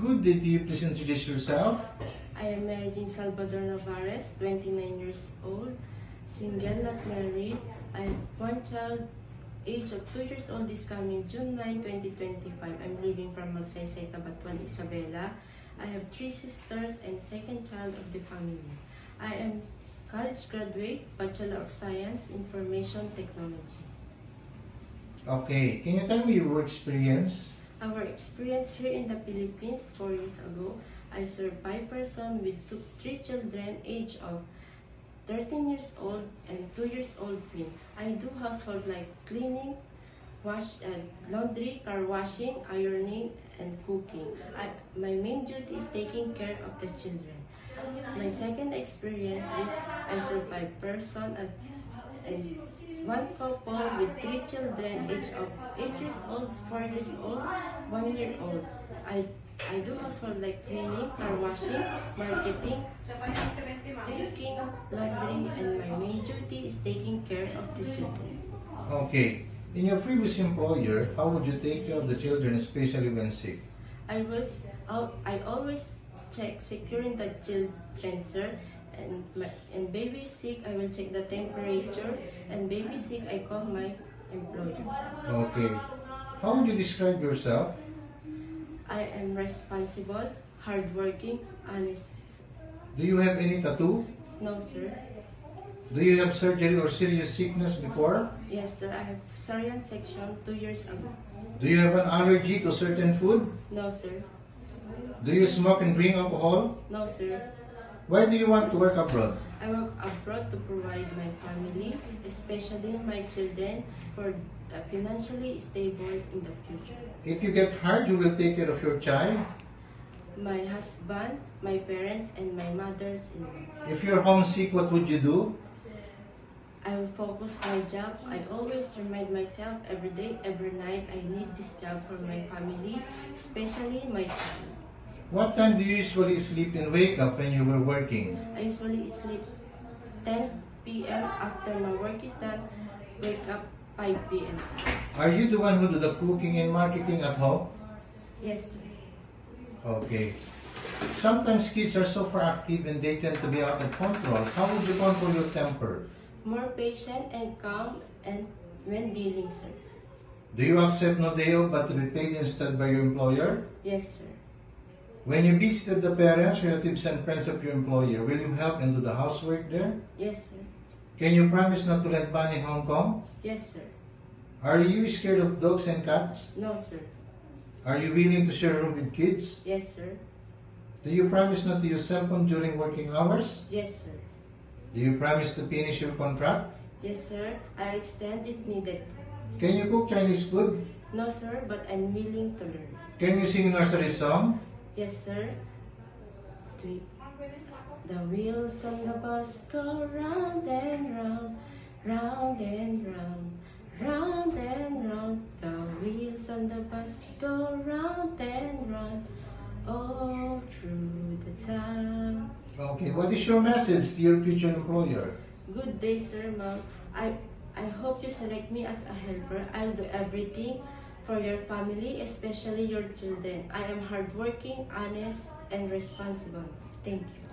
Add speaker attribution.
Speaker 1: Good day to you. Please introduce yourself.
Speaker 2: I am Marilyn Salvador Navarez, 29 years old, single, not married. I have one child, age of 2 years old, is coming June 9, 2025. I'm living from Magsaysay, Cabanatuan, Isabela. I have 3 sisters and second child of the family. I am college graduate, Bachelor of Science, Information Technology.
Speaker 1: Okay, can you tell me your work experience?
Speaker 2: Our experience here in the Philippines 4 years ago, I served 5 persons with 3 children age of 13 years old and 2 years old twin. I do household like cleaning, laundry, car washing, ironing, and cooking. My main duty is taking care of the children. My second experience is I served 5 persons and 1 couple with 3 children age of 8 years old, 4 years old, 1 year old. I do household like cleaning, car washing, marketing, cooking, laundry, and my main duty is taking care of the children.
Speaker 1: Okay, in your previous employer, how would you take care of the children, especially when sick?
Speaker 2: I always check securing the children, sir. And baby sick, I will check the temperature, and baby sick, I call my employers.
Speaker 1: Okay. How would you describe yourself?
Speaker 2: I am responsible, hardworking, honest.
Speaker 1: Do you have any tattoo?
Speaker 2: No, sir.
Speaker 1: Do you have surgery or serious sickness before?
Speaker 2: Yes, sir. I have cesarean section 2 years ago.
Speaker 1: Do you have an allergy to certain food?
Speaker 2: No, sir.
Speaker 1: Do you smoke and drink alcohol?
Speaker 2: No, sir.
Speaker 1: Why do you want to work abroad?
Speaker 2: I work abroad to provide my family, especially my children, for financially stable in the future.
Speaker 1: If you get hurt, you will take care of your child.
Speaker 2: My husband, my parents, and my mother's-in-law.
Speaker 1: If you're homesick, what would you do?
Speaker 2: I will focus my job. I always remind myself every day, every night, I need this job for my family, especially my child.
Speaker 1: What time do you usually sleep and wake up when you were working?
Speaker 2: I usually sleep 10 p.m. After my work is done, wake up 5 p.m.
Speaker 1: Are you the one who do the cooking and marketing at home?
Speaker 2: Yes, sir.
Speaker 1: Okay. Sometimes kids are so active and they tend to be out of control. How would you control your temper?
Speaker 2: More patient and calm and when dealing, sir.
Speaker 1: Do you accept no day off but to be paid instead by your employer?
Speaker 2: Yes, sir.
Speaker 1: When you visited the parents, relatives, and friends of your employer, will you help and do the housework there?
Speaker 2: Yes, sir.
Speaker 1: Can you promise not to let ban in Hong Kong?
Speaker 2: Yes, sir.
Speaker 1: Are you scared of dogs and cats?
Speaker 2: No, sir.
Speaker 1: Are you willing to share a room with kids?
Speaker 2: Yes, sir.
Speaker 1: Do you promise not to use cell phone during working hours?
Speaker 2: Yes, sir.
Speaker 1: Do you promise to finish your contract?
Speaker 2: Yes, sir. I'll extend if needed.
Speaker 1: Can you cook Chinese food?
Speaker 2: No, sir, but I'm willing to learn.
Speaker 1: Can you sing nursery song?
Speaker 2: Yes, sir. The wheels on the bus go round and round, round and round, round and round. The wheels on the bus go round and round, all through the town.
Speaker 1: Okay, what is your message to your future employer?
Speaker 2: Good day, sir, ma'am. I hope you select me as a helper. I'll do everything for your family, especially your children. I am hardworking, honest, and responsible. Thank you.